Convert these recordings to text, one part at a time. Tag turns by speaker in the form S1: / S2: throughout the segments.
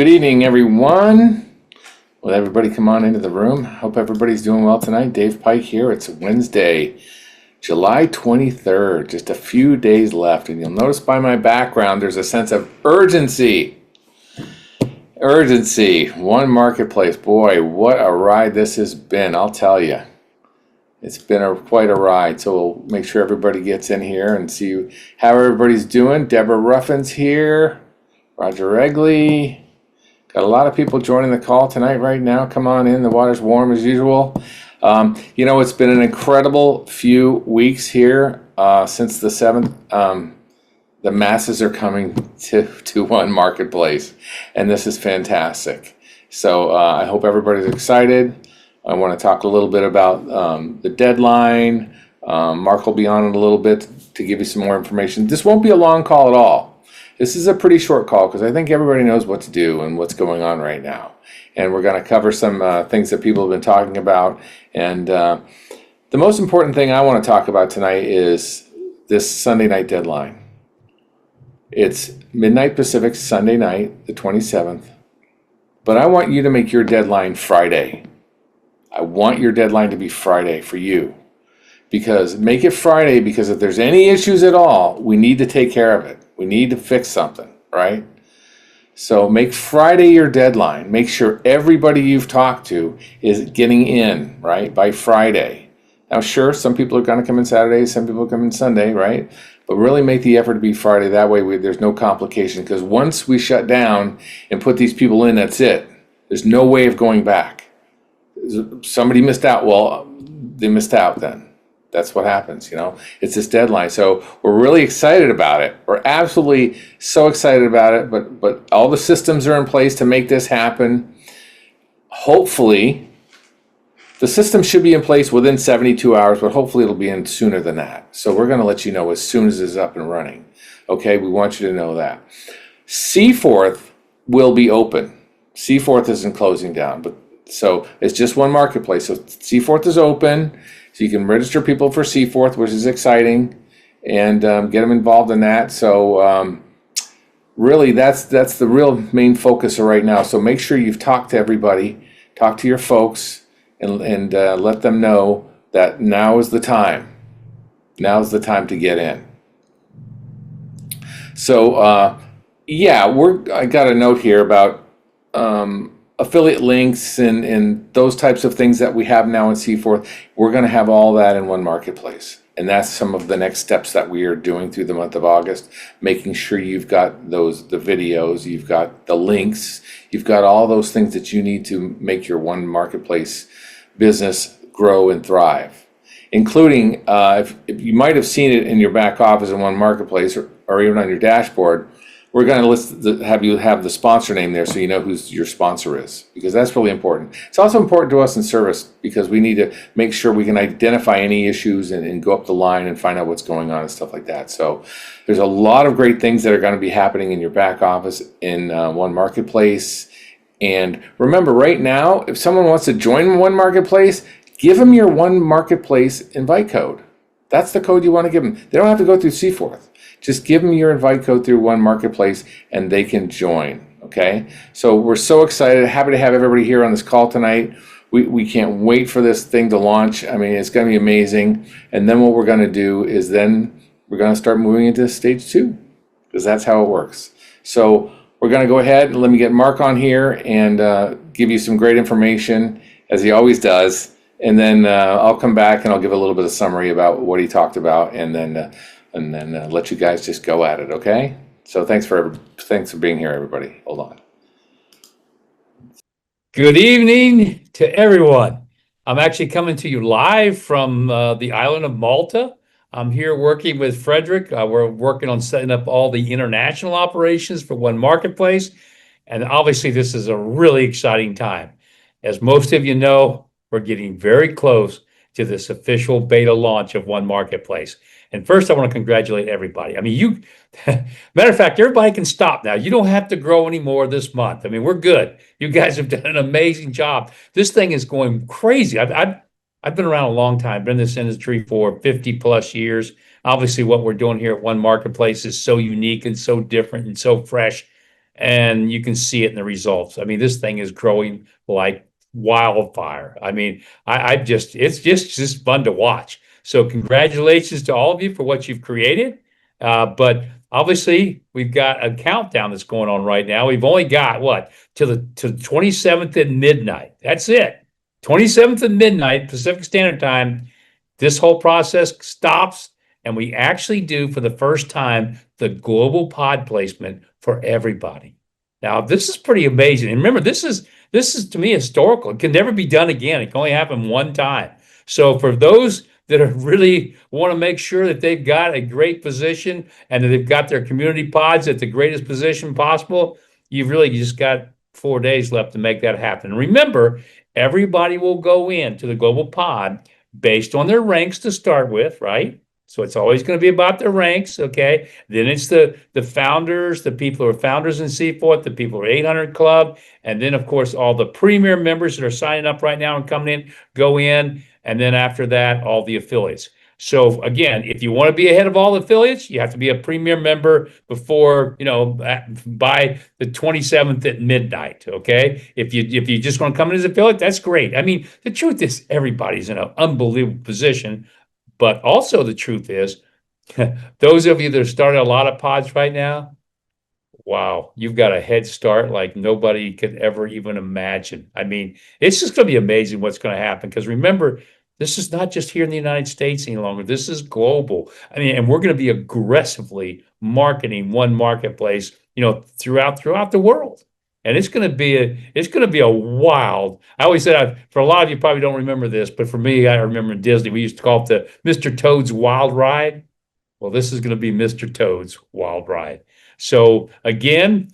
S1: Good evening, everyone. Will everybody come on into the room? Hope everybody's doing well tonight. Dave Pike here. It's Wednesday, July 23rd. Just a few days left. And you'll notice by my background, there's a sense of urgency. Urgency. One Marketplace. Boy, what a ride this has been. I'll tell you. It's been quite a ride. So we'll make sure everybody gets in here and see how everybody's doing. Deborah Ruffin's here. Roger Egley. Got a lot of people joining the call tonight right now. Come on in. The water's warm as usual. It's been an incredible few weeks here since the 7th. The masses are coming to One Marketplace, and this is fantastic. So I hope everybody's excited. I want to talk a little bit about the deadline. Mark will be on in a little bit to give you some more information. This won't be a long call at all. This is a pretty short call because I think everybody knows what to do and what's going on right now. And we're going to cover some things that people have been talking about. And the most important thing I want to talk about tonight is this Sunday night deadline. It's midnight Pacific, Sunday night, the 27th. But I want you to make your deadline Friday. I want your deadline to be Friday for you. Because make it Friday, because if there's any issues at all, we need to take care of it. We need to fix something, right? So make Friday your deadline. Make sure everybody you've talked to is getting in, right, by Friday. Now, sure, some people are going to come in Saturday, some people come in Sunday, right? But really make the effort to be Friday. That way there's no complication. Because once we shut down and put these people in, that's it. There's no way of going back. Somebody missed out. Well, they missed out then. That's what happens, It's this deadline. So we're really excited about it. We're absolutely so excited about it, but all the systems are in place to make this happen. Hopefully, the system should be in place within 72 hours, but hopefully it'll be in sooner than that. So we're going to let you know as soon as it's up and running. Okay, we want you to know that. Seaforth will be open. Seaforth isn't closing down, so it's just One Marketplace. So Seaforth is open. So you can register people for Seaforth, which is exciting, and get them involved in that. So really, that's the real main focus right now. So make sure you've talked to everybody, talk to your folks, and let them know that now is the time. Now is the time to get in. So I got a note here about affiliate links and those types of things that we have now in Seaforth. We're going to have all that in One Marketplace. And that's some of the next steps that we are doing through the month of August, making sure you've got the videos, you've got the links, you've got all those things that you need to make your One Marketplace business grow and thrive. Including, if you might have seen it in your back office in One Marketplace or even on your dashboard, we're going to have you have the sponsor name there so you know who your sponsor is, because that's really important. It's also important to us in service because we need to make sure we can identify any issues and go up the line and find out what's going on and stuff like that. So there's a lot of great things that are going to be happening in your back office in One Marketplace. And remember, right now, if someone wants to join One Marketplace, give them your One Marketplace invite code. That's the code you want to give them. They don't have to go through Seaforth. Just give them your invite code through One Marketplace and they can join, okay? So we're so excited, happy to have everybody here on this call tonight. We can't wait for this thing to launch. I mean, it's going to be amazing. And then what we're going to do is then we're going to start moving into stage 2, because that's how it works. So we're going to go ahead and let me get Mark on here and give you some great information, as he always does. And then I'll come back and I'll give a little bit of summary about what he talked about, and then let you guys just go at it, okay? So thanks for being here, everybody. Hold on.
S2: Good evening to everyone. I'm actually coming to you live from the island of Malta. I'm here working with Frederick. We're working on setting up all the international operations for One Marketplace. And obviously, this is a really exciting time. As most of you know, we're getting very close to this official beta launch of One Marketplace. And first, I want to congratulate everybody. I mean, matter of fact, everybody can stop now. You don't have to grow anymore this month. I mean, we're good. You guys have done an amazing job. This thing is going crazy. I've been around a long time, been in this industry for 50 plus years. Obviously, what we're doing here at One Marketplace is so unique and so different and so fresh. and you can see it in the results. I mean, this thing is growing like wildfire. I mean, it's just fun to watch. So congratulations to all of you for what you've created. But obviously, we've got a countdown that's going on right now. We've only got what to the 27th at midnight. That's it. 27th at midnight Pacific Standard Time. This whole process stops, and we actually do, for the first time, the global pod placement for everybody. Now, this is pretty amazing. And remember, this is to me historical. It can never be done again. It can only happen one time. So for those that are really want to make sure that they've got a great position and that they've got their community pods at the greatest position possible, you've really just got 4 days left to make that happen. Remember, everybody will go into the global pod based on their ranks to start with, right? So it's always going to be about their ranks, okay? Then it's the founders, the people who are founders in Seaforth, the people who are 800 Club, and then, of course, all the premier members that are signing up right now and coming in, go in, and then after that, all the affiliates. So again, if you want to be ahead of all the affiliates, you have to be a premier member before, by the 27th at midnight, okay? If you just want to come in as an affiliate, that's great. I mean, the truth is everybody's in an unbelievable position, but also the truth is those of you that have started a lot of pods right now, wow, you've got a head start like nobody could ever even imagine. I mean, it's just going to be amazing what's going to happen, because remember, this is not just here in the United States any longer. This is global. I mean, and we're going to be aggressively marketing One Marketplace, throughout the world. And it's going to be a wild. I always said, for a lot of you probably don't remember this, but for me, I remember in Disney, we used to call it the Mr. Toad's Wild Ride. Well, this is going to be Mr. Toad's Wild Ride. So again,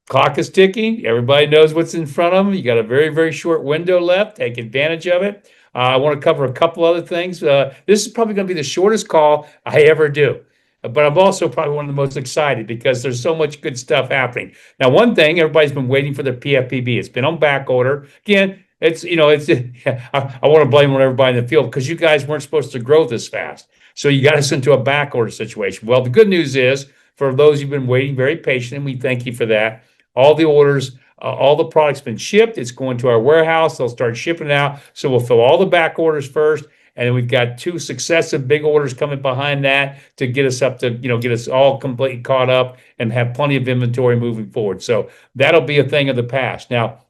S2: clock is ticking. Everybody knows what's in front of them. You got a very, very short window left. Take advantage of it. I want to cover a couple other things. This is probably going to be the shortest call I ever do. But I'm also probably one of the most excited because there's so much good stuff happening. Now, one thing, everybody's been waiting for their PFPB. It's been on back order. Again, I want to blame on everybody in the field because you guys weren't supposed to grow this fast. So you got us into a back order situation. Well, the good news is, for those who've been waiting very patient, and we thank you for that, all the orders, all the product's been shipped. It's going to our warehouse. They'll start shipping it out. So we'll fill all the back orders first. And then we've got 2 successive big orders coming behind that to get us up to, get us all completely caught up and have plenty of inventory moving forward. So that'll be a thing of the past. Now,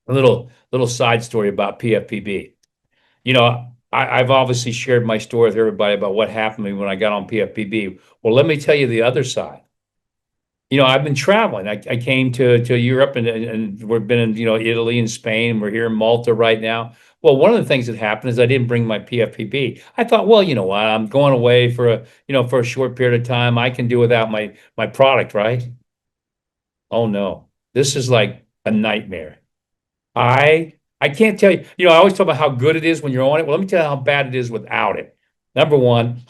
S2: a little side story about PFPB. I've obviously shared my story with everybody about what happened to me when I got on PFPB. Well, let me tell you the other side. I've been traveling. I came to Europe and we've been in, Italy and Spain. We're here in Malta right now. Well, one of the things that happened is I didn't bring my PFPB. I thought, well, you know what? I'm going away for a short period of time. I can do without my product, right? Oh no, this is like a nightmare. I can't tell you. I always talk about how good it is when you're on it. Well, let me tell you how bad it is without it. Number one,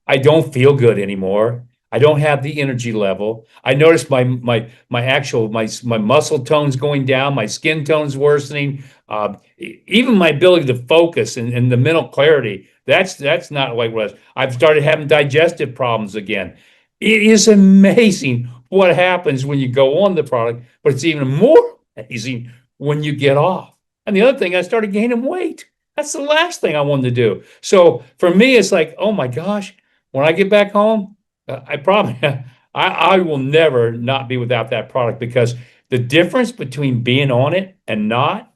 S2: I don't feel good anymore. I don't have the energy level. I noticed my muscle tone's going down, my skin tone's worsening, even my ability to focus and the mental clarity. That's not like it was. I've started having digestive problems again. It is amazing what happens when you go on the product, but it's even more amazing when you get off. And the other thing, I started gaining weight. That's the last thing I wanted to do. So for me, it's like, oh my gosh, when I get back home, I will never not be without that product, because the difference between being on it and not,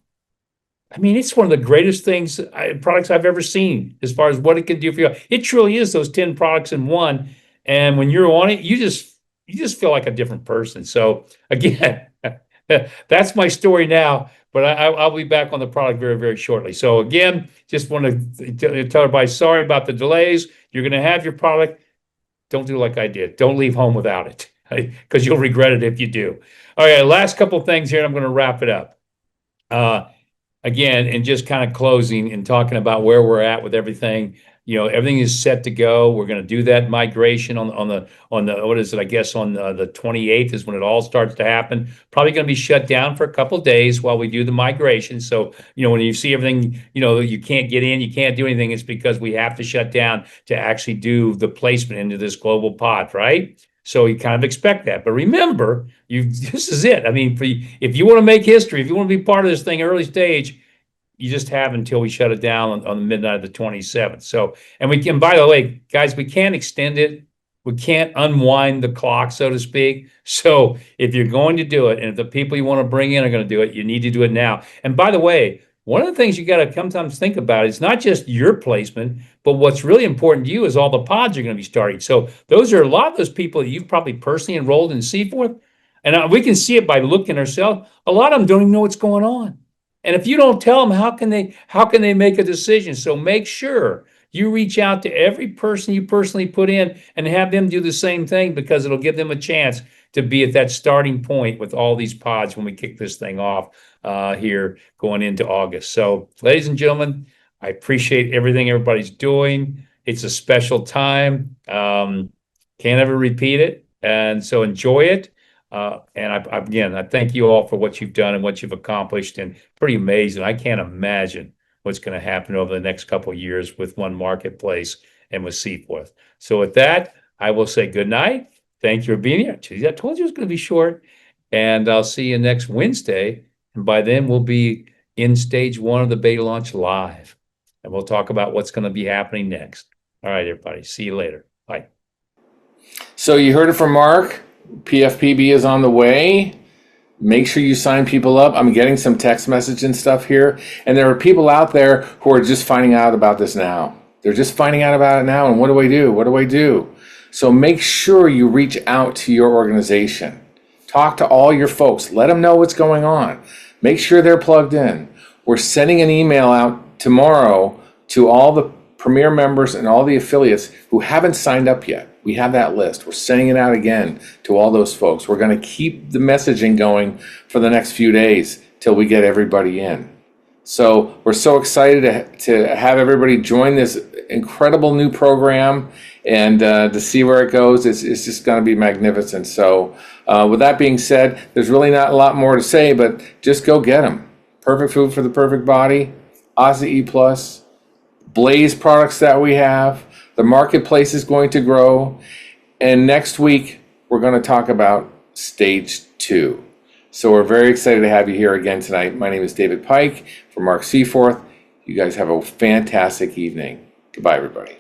S2: I mean, it's one of the greatest products I've ever seen as far as what it can do for you. It truly is those 10 products in one. And when you're on it, you just feel like a different person. So again, that's my story now, but I'll be back on the product very, very shortly. So again, just want to tell everybody, sorry about the delays. You're going to have your product. Don't do like I did. Don't leave home without it, because you'll regret it if you do. All right, last couple of things here, and I'm going to wrap it up. Again, and just kind of closing and talking about where we're at with everything. Everything is set to go. We're going to do that migration on the what is it? I guess on the 28th is when it all starts to happen. Probably going to be shut down for a couple of days while we do the migration. So, when you see everything, you can't get in, you can't do anything. It's because we have to shut down to actually do the placement into this global pod, right? So you kind of expect that. But remember, this is it. I mean, if you want to make history, if you want to be part of this thing early stage, you just have until we shut it down on the midnight of the 27th. So, and we can, by the way, guys, we can't extend it. We can't unwind the clock, so to speak. So if you're going to do it, and if the people you want to bring in are going to do it, you need to do it now. And by the way, one of the things you got to sometimes think about is not just your placement, but what's really important to you is all the pods you're going to be starting. So those are a lot of those people that you've probably personally enrolled in Seaforth. And we can see it by looking ourselves. A lot of them don't even know what's going on. And if you don't tell them, how can they make a decision? So make sure you reach out to every person you personally put in and have them do the same thing, because it'll give them a chance to be at that starting point with all these pods when we kick this thing off here going into August. So, ladies and gentlemen, I appreciate everything everybody's doing. It's a special time. Can't ever repeat it. And so enjoy it. Again, I thank you all for what you've done and what you've accomplished, and pretty amazing. I can't imagine what's going to happen over the next couple of years with One Marketplace and with Seaforth. So with that, I will say good night. Thank you for being here. Geez, I told you it was going to be short, and I'll see you next Wednesday. And by then we'll be in stage 1 of the beta launch live, and we'll talk about what's going to be happening next. All right, everybody. See you later. Bye.
S1: So you heard it from Mark. PFPB is on the way. Make sure you sign people up. I'm getting some text message and stuff here. And there are people out there who are just finding out about this now. They're just finding out about it now. And what do I do? What do I do? So make sure you reach out to your organization. Talk to all your folks. Let them know what's going on. Make sure they're plugged in. We're sending an email out tomorrow to all the Premier members and all the affiliates who haven't signed up yet. We have that list. We're sending it out again to all those folks. We're going to keep the messaging going for the next few days till we get everybody in. So we're so excited to have everybody join this incredible new program, and to see where it goes. It's just going to be magnificent. So with that being said, there's really not a lot more to say, but just go get them. Perfect Food for the Perfect Body, Ozzy E Plus, Blaze products that we have. The marketplace is going to grow. And next week, we're going to talk about stage 2. So we're very excited to have you here again tonight. My name is David Pike from Mark Seaforth. You guys have a fantastic evening. Goodbye, everybody.